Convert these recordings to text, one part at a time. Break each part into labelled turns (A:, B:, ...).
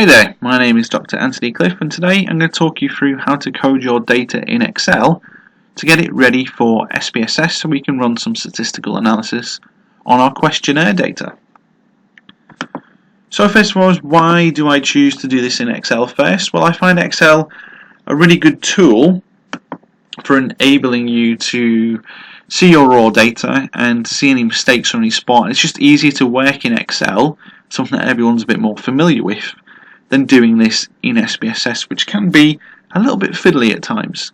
A: Hi there, my name is Dr. Anthony Cliff, and today I'm going to talk you through how to code your data in Excel to get it ready for SPSS so we can run some statistical analysis on our questionnaire data. So first of all, why do I choose to do this in Excel first? Well, I find Excel a really good tool for enabling you to see your raw data and see any mistakes on any spot. It's just easier to work in Excel, something that everyone's a bit more familiar with, than doing this in SPSS, which can be a little bit fiddly at times.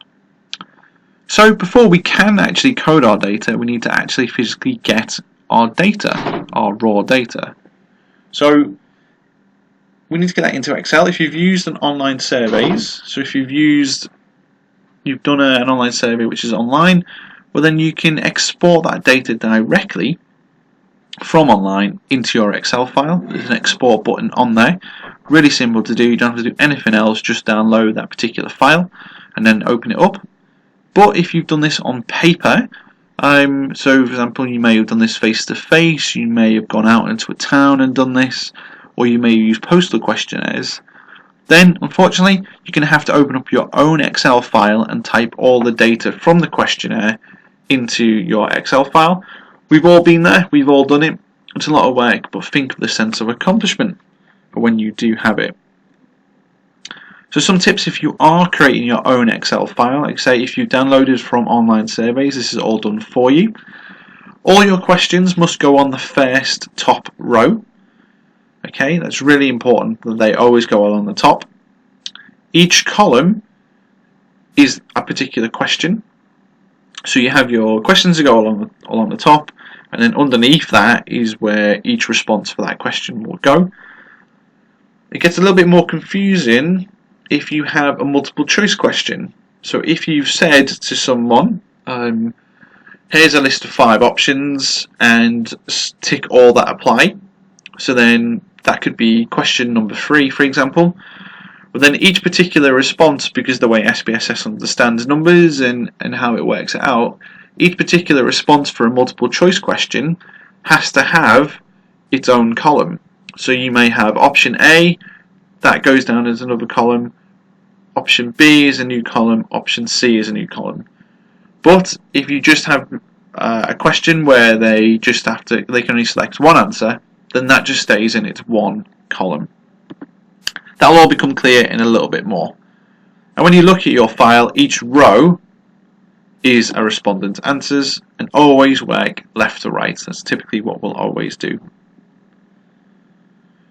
A: So before we can actually code our data, we need to actually physically get our data, our raw data. So we need to get that into Excel. If you've used an online surveys, so if you've done an online survey which is online, well then you can export that data directly from online into your Excel file. There's an export button on there. Really simple to do. You don't have to do anything else, just download that particular file and then open it up. But if you've done this on paper, so for example you may have done this face to face, you may have gone out into a town and done this, or you may use postal questionnaires, then unfortunately you're going to have to open up your own Excel file and type all the data from the questionnaire into your Excel file. We've all been there, we've all done it. It's a lot of work, but think of the sense of accomplishment for when you do have it. So some tips if you are creating your own Excel file, like say if you downloaded from online surveys, this is all done for you. All your questions must go on the first top row. Okay, that's really important that they always go along the top. Each column is a particular question. So you have your questions that go along the top, and then underneath that is where each response for that question will go. It gets a little bit more confusing if you have a multiple choice question. So if you've said to someone, here's a list of 5 options and tick all that apply, so then that could be question number 3, for example. But then each particular response, because the way SPSS understands numbers and how it works it out, each particular response for a multiple choice question has to have its own column. So you may have option A, that goes down as another column, option B is a new column, option C is a new column. But if you just have a question where they can only select one answer, then that just stays in its one column. That'll all become clear in a little bit more. And when you look at your file, each row is a respondent's answers, and always work left to right. That's typically what we'll always do.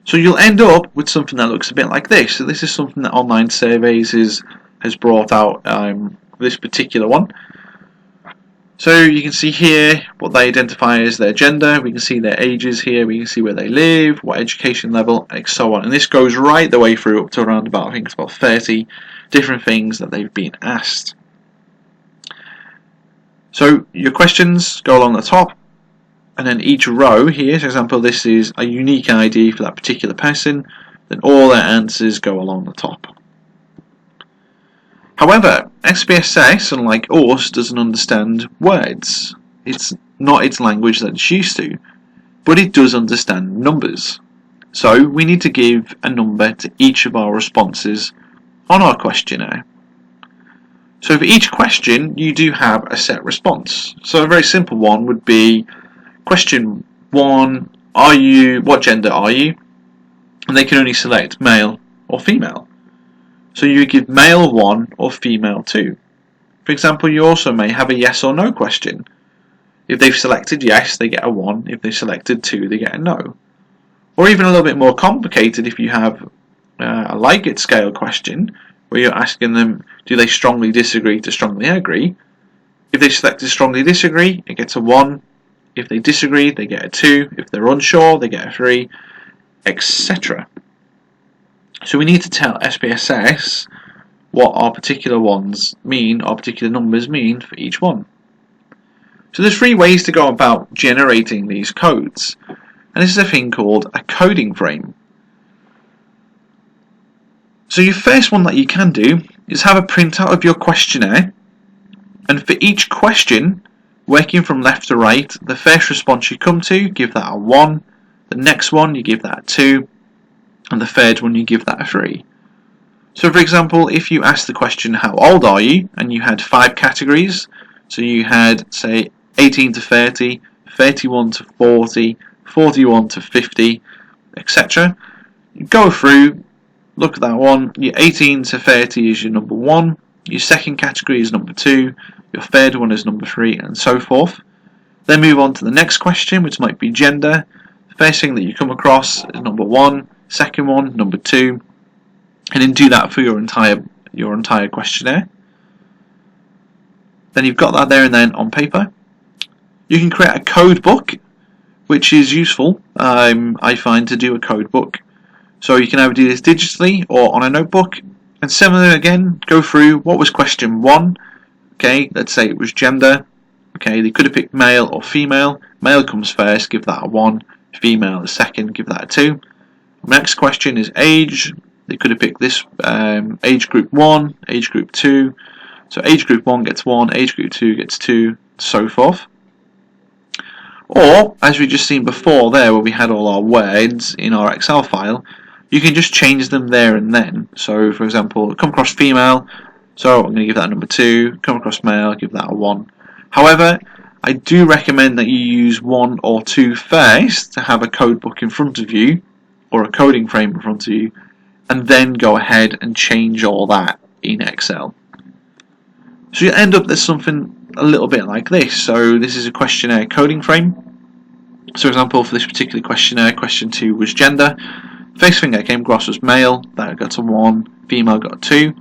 A: So you'll end up with something that looks a bit like this. So this is something that online surveys has brought out, this particular one. So you can see here what they identify as their gender, we can see their ages here, we can see where they live, what education level, and so on. And this goes right the way through up to around about, I think it's about 30 different things that they've been asked. So your questions go along the top, and then each row here, for example, this is a unique ID for that particular person, then all their answers go along the top. However, SPSS, unlike us, doesn't understand words. It's not its language that it's used to, but it does understand numbers. So we need to give a number to each of our responses on our questionnaire. So for each question, you do have a set response. So a very simple one would be question 1, what gender are you? And they can only select male or female. So you give male 1 or female 2. For example, you also may have a yes or no question. If they've selected yes, they get a 1. If they selected 2, they get a no. Or even a little bit more complicated if you have a like-it scale question, where you're asking them, do they strongly disagree to strongly agree? If they selected strongly disagree, it gets a 1. If they disagree, they get a 2. If they're unsure, they get a 3, etc. So we need to tell SPSS what our particular ones mean, our particular numbers mean for each one. So there's 3 ways to go about generating these codes, and this is a thing called a coding frame. So your first one that you can do is have a printout of your questionnaire, and for each question, working from left to right, the first response you come to, give that a 1, the next one you give that a 2, and the third one you give that a 3. So for example, if you ask the question, how old are you, and you had 5 categories, so you had, say, 18 to 30, 31 to 40, 41 to 50, etc. You go through, look at that one, your 18 to 30 is your number 1, your second category is number 2, your third one is number 3, and so forth. Then move on to the next question, which might be gender. The first thing that you come across is number 1, second one, number 2, and then do that for your entire questionnaire. Then you've got that there and then on paper. You can create a code book, which is useful, I find, to do a code book. So you can either do this digitally or on a notebook. And similarly again, go through what was question 1. Okay, let's say it was gender. Okay, they could have picked male or female. Male comes first, give that a 1. Female is second, give that a 2. Next question is age. They could have picked this age group 1, age group 2. So age group 1 gets 1, age group 2 gets 2, so forth. Or, as we just seen before there, where we had all our words in our Excel file, you can just change them there and then. So, for example, come across female, so I'm going to give that a number 2. Come across male, give that a 1. However, I do recommend that you use 1 or 2 first to have a code book in front of you, or a coding frame in front of you, and then go ahead and change all that in Excel. So you end up with something a little bit like this. So this is a questionnaire coding frame. So for example, for this particular questionnaire, question 2 was gender. First thing that came across was male, that got a 1, female got a 2.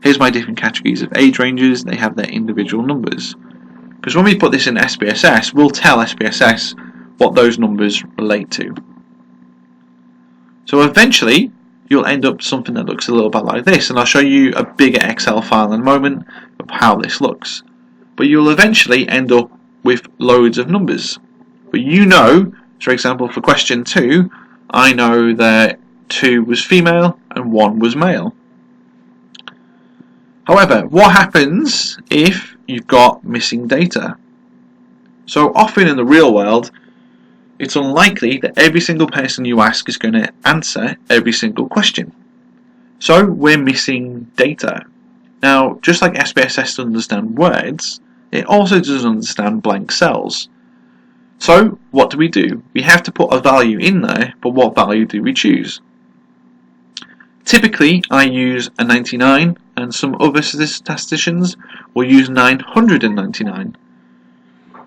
A: Here's my different categories of age ranges, they have their individual numbers. Because when we put this in SPSS, we'll tell SPSS what those numbers relate to. So eventually, you'll end up with something that looks a little bit like this, and I'll show you a bigger Excel file in a moment of how this looks. But you'll eventually end up with loads of numbers. But you know, for example, for question 2, I know that 2 was female and 1 was male. However, what happens if you've got missing data? So often in the real world, it's unlikely that every single person you ask is going to answer every single question. So we're missing data. Now, just like SPSS doesn't understand words, it also doesn't understand blank cells. So what do? We have to put a value in there, but what value do we choose? Typically, I use a 99, and some other statisticians will use 999.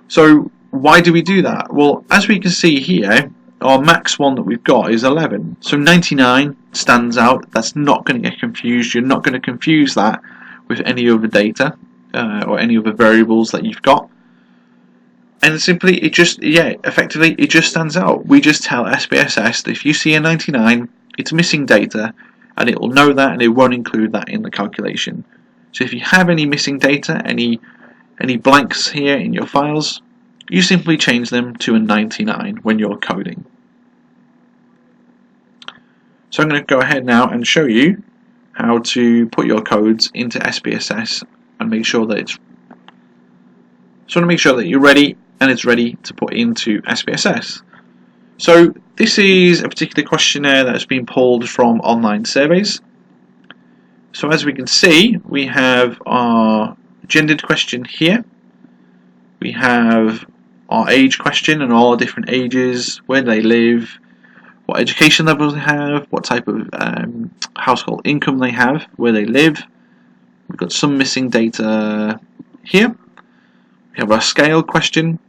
A: So why do we do that? Well, as we can see here, our max one that we've got is 11. So 99 stands out. That's not going to get confused. You're not going to confuse that with any other data or any other variables that you've got. And simply, effectively, it just stands out. We just tell SPSS that if you see a 99, it's missing data, and it will know that, and it won't include that in the calculation. So if you have any missing data, any blanks here in your files, you simply change them to a 99 when you're coding. So I'm going to go ahead now and show you how to put your codes into SPSS and make sure that you're ready and it's ready to put into SPSS. So this is a particular questionnaire that has been pulled from online surveys. So as we can see, we have our gendered question here. We have our age question and all our different ages, where they live, what education levels they have, what type of household income they have, where they live. We've got some missing data here. We have our scale question.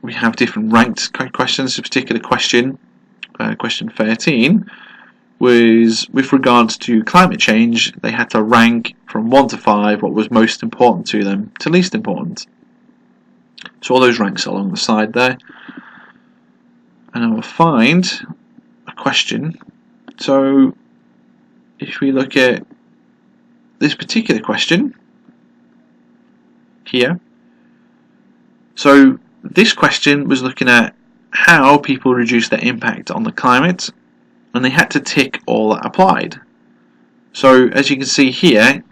A: We have different ranked questions. This particular question, question 13, was with regards to climate change. They had to rank from 1 to 5 what was most important to them to least important. So all those ranks are along the side there. And I will find a question. So if we look at this particular question here, so this question was looking at how people reduce their impact on the climate, and they had to tick all that applied. So as you can see here,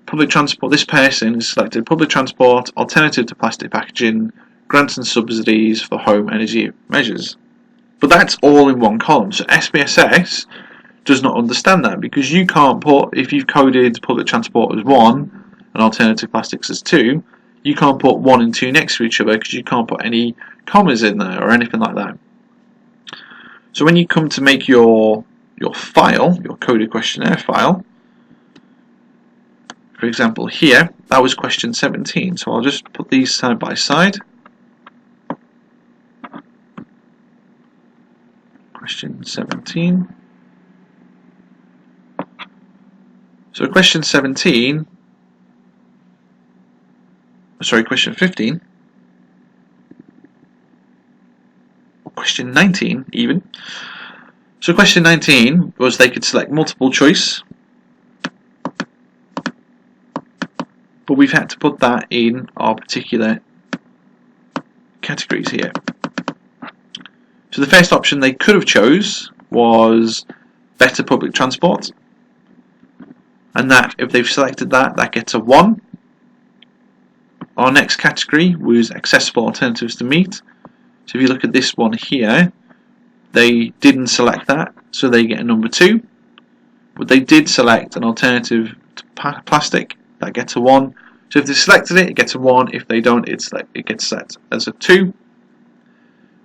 A: public transport, this person has selected public transport, alternative to plastic packaging, grants and subsidies for home energy measures. But that's all in one column. So SPSS does not understand that, because you can't put, if you've coded public transport as 1 and alternative plastics as 2, you can't put 1 and 2 next to each other because you can't put any commas in there or anything like that. So when you come to make your file, your coded questionnaire file, for example here, that was question 17, so I'll just put these side by side. Question 17. So question 17, sorry, question 15, question 19 even. So question 19 was they could select multiple choice, but we've had to put that in our particular categories here. So the first option they could have chose was better public transport, and that, if they've selected that, that gets a 1. Our next category was accessible alternatives to meat. So if you look at this one here, they didn't select that, so they get a number 2. But they did select an alternative to plastic, that gets a 1. So if they selected it, it gets a 1. If they don't, it gets set as a 2.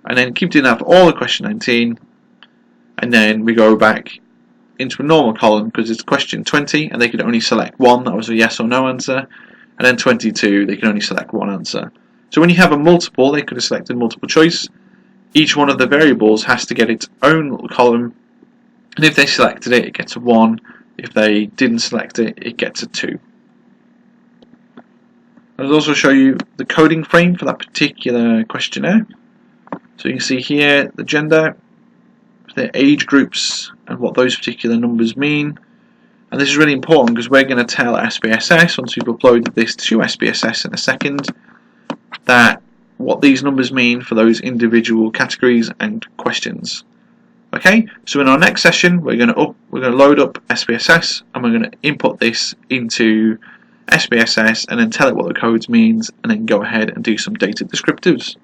A: And then keep doing that for all of question 19, and then we go back into a normal column because it's question 20 and they could only select 1, that was a yes or no answer, and then 22 they can only select 1 answer. So when you have a multiple, they could have selected multiple choice. Each one of the variables has to get its own little column, and if they selected it, it gets a 1. If they didn't select it, it gets a 2. I'll also show you the coding frame for that particular questionnaire. So you can see here the gender, the age groups, and what those particular numbers mean. And this is really important because we're going to tell SPSS, once we've uploaded this to SPSS in a second, that what these numbers mean for those individual categories and questions. Okay, so in our next session we're going to load up SPSS and we're going to input this into SPSS and then tell it what the codes means, and then go ahead and do some data descriptives.